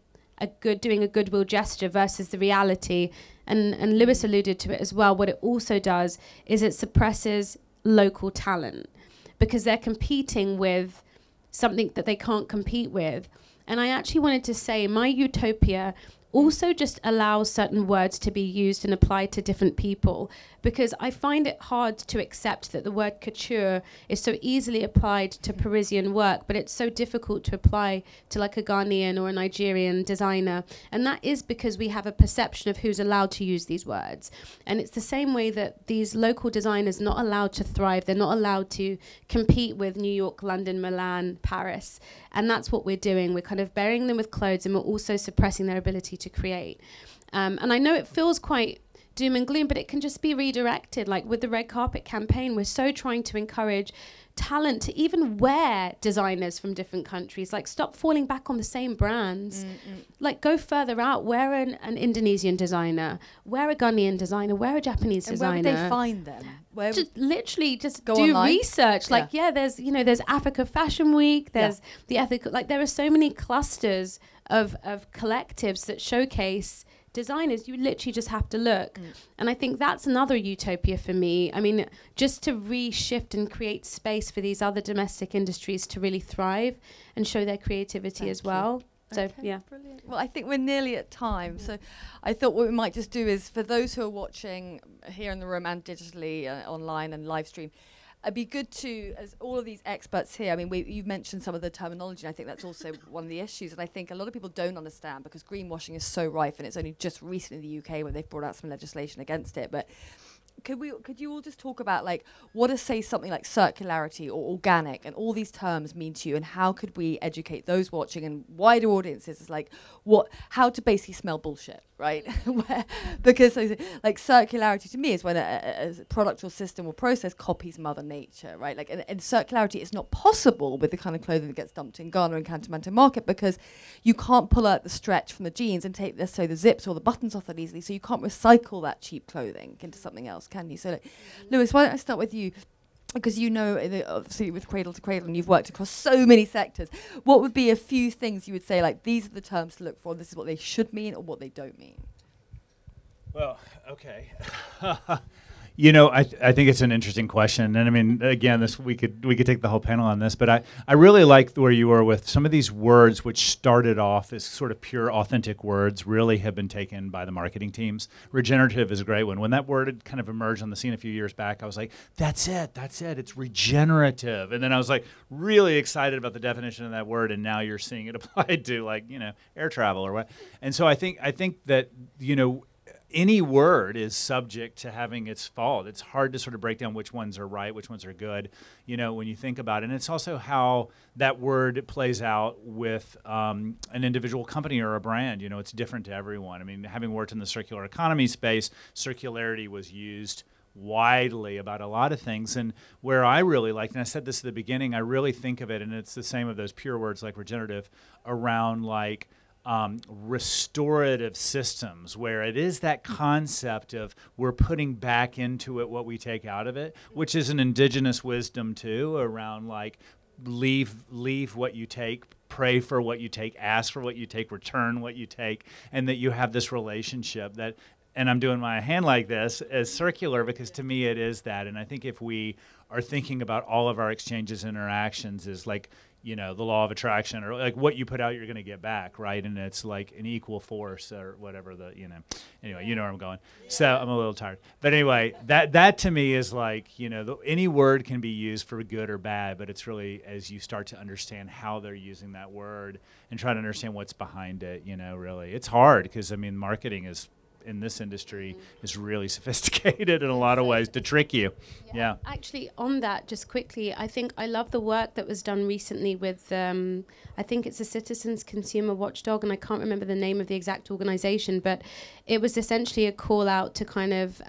doing a goodwill gesture versus the reality. And Lewis alluded to it as well. What it also does is it suppresses local talent because they're competing with something that they can't compete with. And I actually wanted to say my Utopia also just allows certain words to be used and applied to different people, because I find it hard to accept that the word couture is so easily applied to Parisian work, but it's so difficult to apply to like a Ghanaian or a Nigerian designer. And that is because we have a perception of who's allowed to use these words. And it's the same way that these local designers are not allowed to thrive. They're not allowed to compete with New York, London, Milan, Paris. And that's what we're doing. We're kind of burying them with clothes, and we're also suppressing their ability to create. And I know it feels quite doom and gloom, but it can just be redirected. Like with the Red Carpet campaign, we're so trying to encourage talent to even wear designers from different countries. Like stop falling back on the same brands. Like go further out. Wear an Indonesian designer, wear a Ghanaian designer, wear a Japanese designer. And where would they find them? Where just literally just go do online? Research. Like there's Africa Fashion Week. There's the ethical. Like there are so many clusters of collectives that showcase designers. You literally just have to look. And I think that's another utopia for me. I mean, just to reshift and create space for these other domestic industries to really thrive and show their creativity as well. So brilliant. Well, I think we're nearly at time. So I thought what we might just do is, for those who are watching here in the room and digitally online and live stream, It'd be good to, as all of these experts here, I mean, you've mentioned some of the terminology, and I think that's also one of the issues, and I think a lot of people don't understand because greenwashing is so rife, and it's only just recently in the UK where they've brought out some legislation against it, but could you all just talk about like what does say something like circularity or organic and all these terms mean to you, and how could we educate those watching and wider audiences like how to basically smell bullshit, right? Because like circularity to me is when a product or system or process copies Mother Nature, right? Like and circularity is not possible with the kind of clothing that gets dumped in Ghana and Cantonmanto market because you can't pull out the stretch from the jeans and take necessarily the zips or the buttons off that easily, so you can't recycle that cheap clothing into something else, can you? So, like, Lewis, why don't I start with you? Because you know, obviously with Cradle to Cradle, and you've worked across so many sectors. What would be a few things you would say, like, these are the terms to look for, this is what they should mean or what they don't mean? Well, okay. You know, I think it's an interesting question, and I mean, again, we could take the whole panel on this, but I really like where you were with some of these words which started off as sort of pure, authentic words, really have been taken by the marketing teams. Regenerative is a great one. When that word had kind of emerged on the scene a few years back, I was like, that's it, it's regenerative, and then I was like really excited about the definition of that word, and now you're seeing it applied to like air travel or what, and so I think that any word is subject to having its fault. It's hard to sort of break down which ones are right, which ones are good, when you think about it. And it's also how that word plays out with an individual company or a brand. It's different to everyone. I mean, having worked in the circular economy space, circularity was used widely about a lot of things. And where I really liked, and I said this at the beginning, I really think of it, and it's the same of those pure words like regenerative, around like restorative systems, where it is that concept of we're putting back into it what we take out of it, which is an indigenous wisdom too, around like leave what you take, pray for what you take, ask for what you take, return what you take, and that you have this relationship that, and I'm doing my hand like this, as circular, because to me it is that. And I think if we are thinking about all of our exchanges, interactions is like, the law of attraction, or like what you put out, you're going to get back, right? And it's like an equal force or whatever anyway, you know where I'm going. So I'm a little tired. But anyway, that to me is like, any word can be used for good or bad, but it's really as you start to understand how they're using that word and try to understand what's behind it, really. It's hard because, I mean, marketing is, in this industry, is really sophisticated in a lot of ways to trick you. Yeah. Actually, on that, just quickly, I think I love the work that was done recently with, I think it's a Citizens Consumer Watchdog, and I can't remember the name of the exact organization, but it was essentially a call out to kind of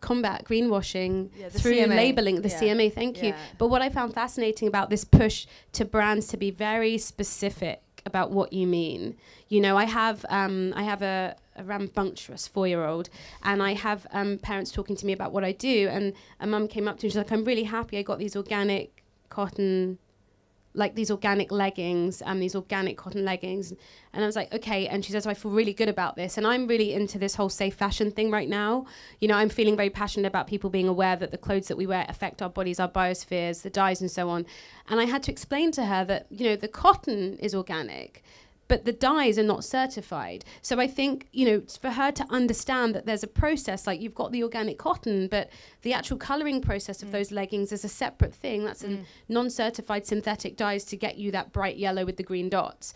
combat greenwashing through CMA. Labeling, the CMA, thank you. But what I found fascinating about this push to brands to be very specific about what you mean. I have a rambunctious 4-year-old, and I have parents talking to me about what I do, and a mum came up to me, she's like, I'm really happy I got these organic cotton, like these organic leggings, these organic cotton leggings. And I was like, okay. And she says, I feel really good about this. And I'm really into this whole safe fashion thing right now. I'm feeling very passionate about people being aware that the clothes that we wear affect our bodies, our biospheres, the dyes and so on. And I had to explain to her that, the cotton is organic, but the dyes are not certified. So I think, for her to understand that there's a process, like you've got the organic cotton, but the actual colouring process of those leggings is a separate thing. That's a non-certified synthetic dyes to get you that bright yellow with the green dots.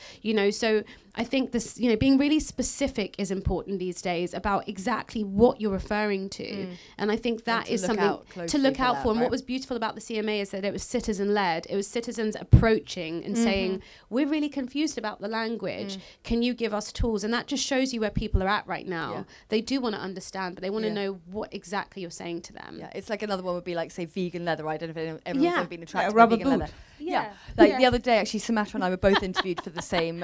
So I think this, being really specific is important these days about exactly what you're referring to. And I think that is something to look out for. And what was beautiful about the CMA is that it was citizen-led. It was citizens approaching and saying, we're really confused about the language. Can you give us tools? And that just shows you where people are at right now. They do want to understand, but they want to know what exactly you're saying to them. Yeah, it's like another one would be like, say, vegan leather. I don't know if everyone's ever been attracted to rubber vegan boot. leather. The other day, actually, Samantha and I were both interviewed for the same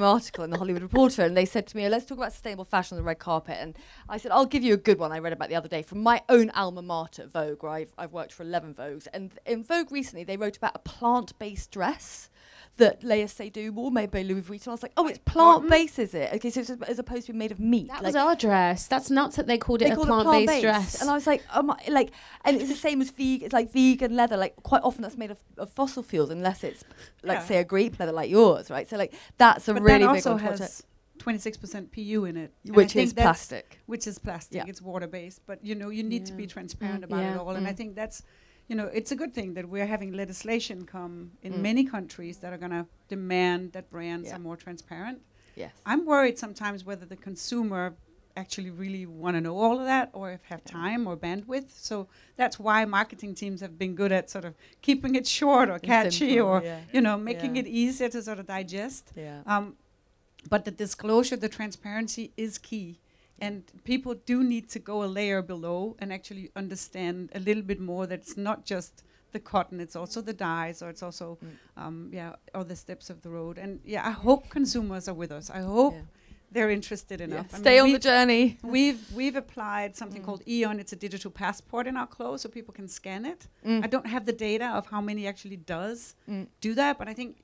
article in the Hollywood Reporter, and they said to me, let's talk about sustainable fashion on the red carpet. And I said, I'll give you a good one I read about the other day from my own alma mater, Vogue, where I've worked for 11 Vogues. And in Vogue recently, they wrote about a plant-based dress that Lea Seydoux wore, made by Louis Vuitton. I was like, oh, it's plant-based, is it? Okay, so it's as opposed to being made of meat. That was our dress. That's nuts that they called it a plant-based dress. And I was like, and it's the same as vegan. It's like vegan leather. Like quite often that's made of fossil fuels, unless it's like say a grape leather like yours, right? So like that's a really big one. But that also has 26% PU in it, which is plastic. Which is plastic. It's water-based, but you need to be transparent about it all. And I think that's it's a good thing that we're having legislation come in many countries that are going to demand that brands are more transparent. Yes. I'm worried sometimes whether the consumer actually really want to know all of that, or if have time or bandwidth. So that's why marketing teams have been good at sort of keeping it short or catchy, simple, or making it easier to sort of digest. Yeah. But the disclosure, the transparency is key. And people do need to go a layer below and actually understand a little bit more that it's not just the cotton, it's also the dyes, or it's also, other steps of the road. And I hope consumers are with us. I hope they're interested enough. I Stay on the journey. We've applied something called Eon. It's a digital passport in our clothes, so people can scan it. I don't have the data of how many actually does do that, but I think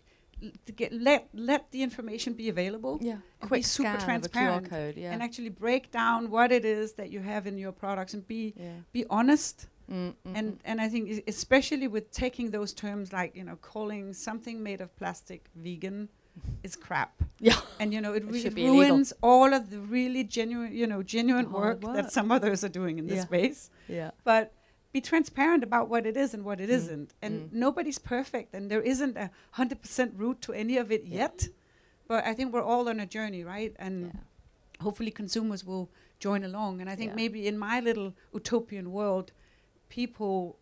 let the information be available. Yeah, and quick be super scan transparent of a QR code. Yeah, and actually break down what it is that you have in your products and be honest. And I think especially with taking those terms like calling something made of plastic vegan is crap. Yeah, and it should be ruins all of the really genuine work that some others are doing in this space. Yeah, but be transparent about what it is and what it isn't. And nobody's perfect, and there isn't 100% route to any of it yet. But I think we're all on a journey, right? And hopefully consumers will join along. And I think maybe in my little utopian world, people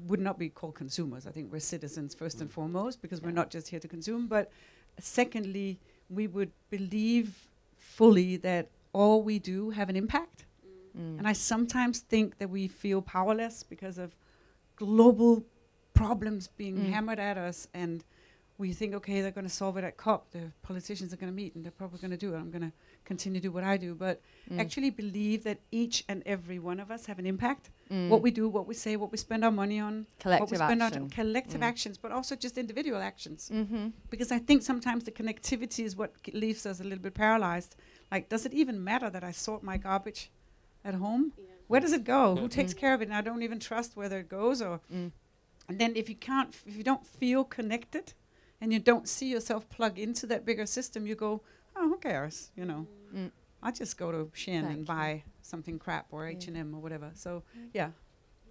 would not be called consumers. I think we're citizens first and foremost, because we're not just here to consume. But secondly, we would believe fully that all we do have an impact. And I sometimes think that we feel powerless because of global problems being hammered at us, and we think, okay, they're going to solve it at COP. The politicians are going to meet, and they're probably going to do it. I'm going to continue to do what I do. But actually believe that each and every one of us have an impact. What we do, what we say, what we spend our money on. Collective action. Collective actions, but also just individual actions. Because I think sometimes the connectivity is what leaves us a little bit paralyzed. Like, does it even matter that I sort my garbage at home? Where does it go? Who takes care of it? And I don't even trust whether it goes. Or and then if you don't feel connected, and you don't see yourself plug into that bigger system, you go, oh, who cares? I just go to Shein and buy something crap, or H&M or whatever. So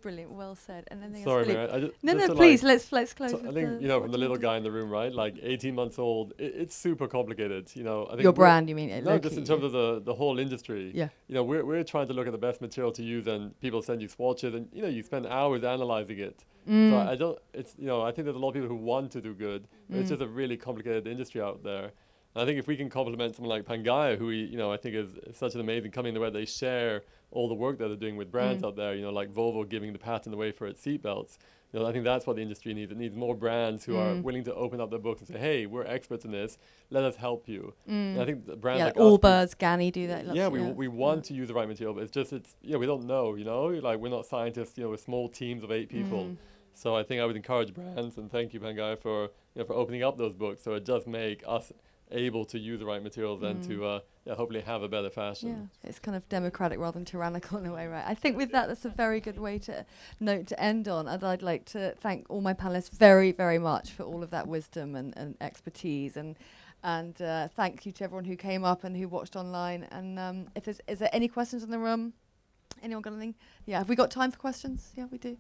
brilliant, well said. And then sorry, Mary, no, please, let's close. So I think from the little guy in the room, right? Like 18 months old, it's super complicated. I think your brand, you mean? No, just in terms of the whole industry. Yeah. We're trying to look at the best material to use, and people send you swatches, and you spend hours analyzing it. So I don't. It's I think there's a lot of people who want to do good, but it's just a really complicated industry out there. And I think if we can complement someone like Pangaia, who I think is such an amazing company in the way they share all the work that they're doing with brands out there, like Volvo giving the patent away for its seatbelts. I think that's what the industry needs. It needs more brands who are willing to open up their books and say, hey, we're experts in this. Let us help you. And I think the brands like Allbirds, Ganni do that. We want to use the right material, but it's we don't know, like we're not scientists, with small teams of 8 people. So I think I would encourage brands, and thank you, Pangaia, for opening up those books. So it does make us able to use the right materials and to hopefully have a better fashion. Yeah, it's kind of democratic rather than tyrannical in a way, right? I think with that's a very good note to end on. And I'd like to thank all my panelists very, very much for all of that wisdom and expertise, and thank you to everyone who came up and who watched online. And is there any questions in the room? Anyone got anything? Yeah, have we got time for questions? Yeah, we do.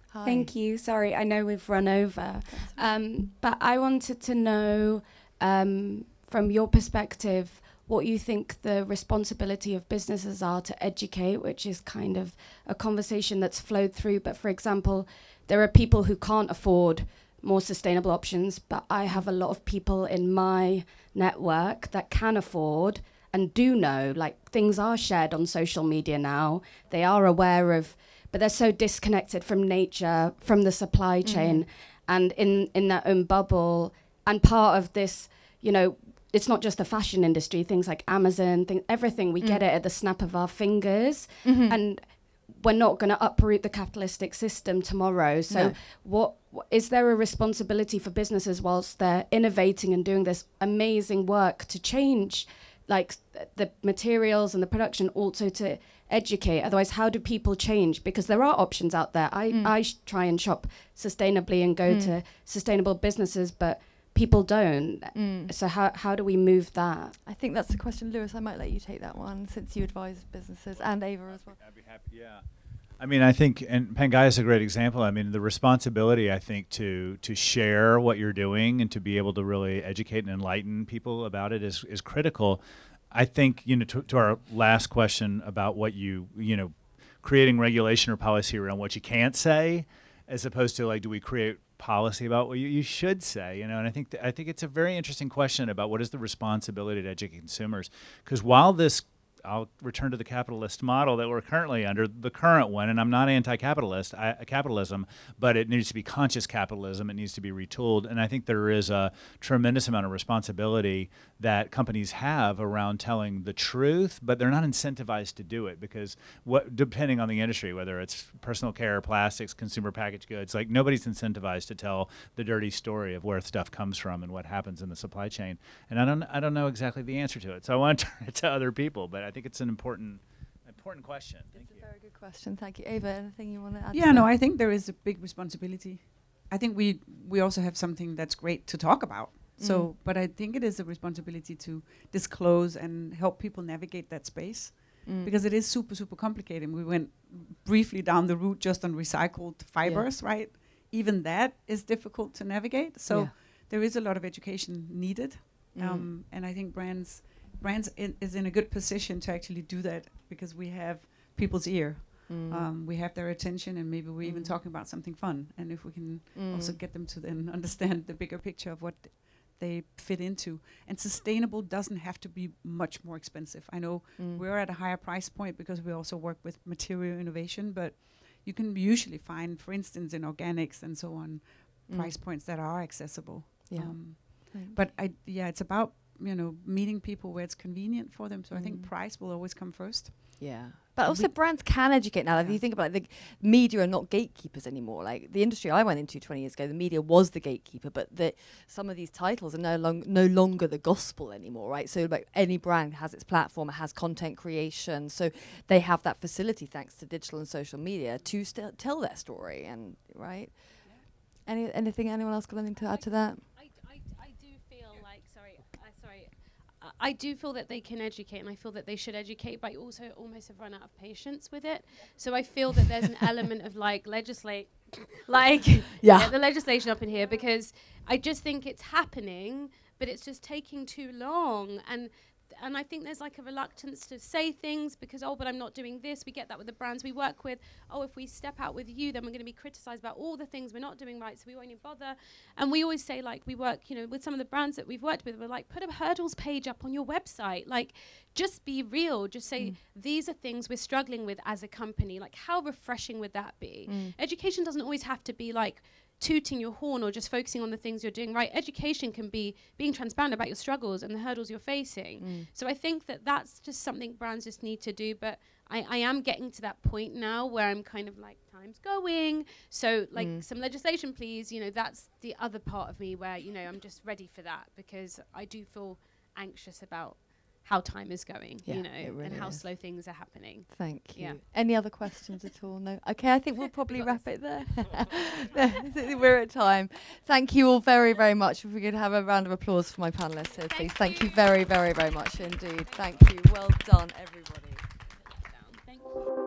Hi. Thank you. Sorry, I know we've run over. But I wanted to know, from your perspective, what you think the responsibility of businesses are to educate, which is kind of a conversation that's flowed through. But for example, there are people who can't afford more sustainable options, but I have a lot of people in my network that can afford and do know, like, things are shared on social media now. They are aware of, but they're so disconnected from nature, from the supply chain, and in their own bubble. And part of this, it's not just the fashion industry, things like Amazon, everything, we get it at the snap of our fingers. And we're not going to uproot the capitalistic system tomorrow. So what is there a responsibility for businesses whilst they're innovating and doing this amazing work to change, like the materials and the production, also to educate? Otherwise, how do people change? Because there are options out there. I try and shop sustainably and go to sustainable businesses, but people don't. So how do we move that? I think that's the question, Lewis. I might let you take that one since you advise businesses, and Ava as well. I'd be happy. Yeah. I mean, I think, and Pangaea is a great example. I mean, the responsibility, I think, to share what you're doing and to be able to really educate and enlighten people about it is critical. I think, you know, to our last question about what you know, creating regulation or policy around what you can't say, as opposed to like, do we create policy about what you should say, you know? And I think it's a very interesting question about what is the responsibility to educate consumers, because while this, I'll return to the capitalist model that we're currently under, the current one, and I'm not anti-capitalist, capitalism, but it needs to be conscious capitalism. It needs to be retooled. And I think there is a tremendous amount of responsibility that companies have around telling the truth, but they're not incentivized to do it because depending on the industry, whether it's personal care, plastics, consumer packaged goods, like nobody's incentivized to tell the dirty story of where stuff comes from and what happens in the supply chain. And I don't know exactly the answer to it. So I want to turn it to other people, but I think it's an important question. Thank you. It's a very good question. Thank you. Ava, anything you want to add? Yeah, no, I think there is a big responsibility. I think we also have something that's great to talk about. So, but I think it is a responsibility to disclose and help people navigate that space because it is super, super complicated. We went briefly down the route just on recycled fibers, right? Even that is difficult to navigate. So there is a lot of education needed. And I think brands is in a good position to actually do that because we have people's ear. We have their attention, and maybe we're even talking about something fun. And if we can also get them to then understand the bigger picture of what they fit into. And sustainable doesn't have to be much more expensive. I know we're at a higher price point because we also work with material innovation, but you can usually find, for instance, in organics and so on, price points that are accessible. But it's about, you know, meeting people where it's convenient for them. So I think price will always come first. Yeah. But also brands can educate now. If you think about it, the media are not gatekeepers anymore. Like the industry I went into 20 years ago, the media was the gatekeeper, but some of these titles are no longer the gospel anymore, right? So like any brand has its platform, it has content creation. So they have that facility thanks to digital and social media to tell their story, and right? Yeah. Anything anyone else got anything to add to that? I do feel that they can educate, and I feel that they should educate, but I also almost have run out of patience with it. So I feel that there's an element of like legislate, the legislation up in here, because I just think it's happening, but it's just taking too long. And I think there's like a reluctance to say things because, but I'm not doing this. We get that with the brands we work with. If we step out with you, then we're going to be criticized about all the things we're not doing right, so we won't even bother. And we always say, like, we work, you know, with some of the brands that we've worked with, we're like, put a hurdles page up on your website. Like, just be real. Just say, these are things we're struggling with as a company. Like, how refreshing would that be? Education doesn't always have to be like tooting your horn or just focusing on the things you're doing right. Education can be being transparent about your struggles and the hurdles you're facing. So I think that that's just something brands just need to do. But I am getting to that point now where I'm kind of like, time's going. So like some legislation, please. You know, that's the other part of me where, you know, I'm just ready for that because I do feel anxious about how time is going, you know, really, and how slow things are happening. Thank you. Yeah. Any other questions at all? No? Okay, I think we'll probably wrap it there. We're at time. Thank you all very, very much. If we could have a round of applause for my panellists here, please. Thank you very, very, very much indeed. Thank you. Well done, everybody. Thank you.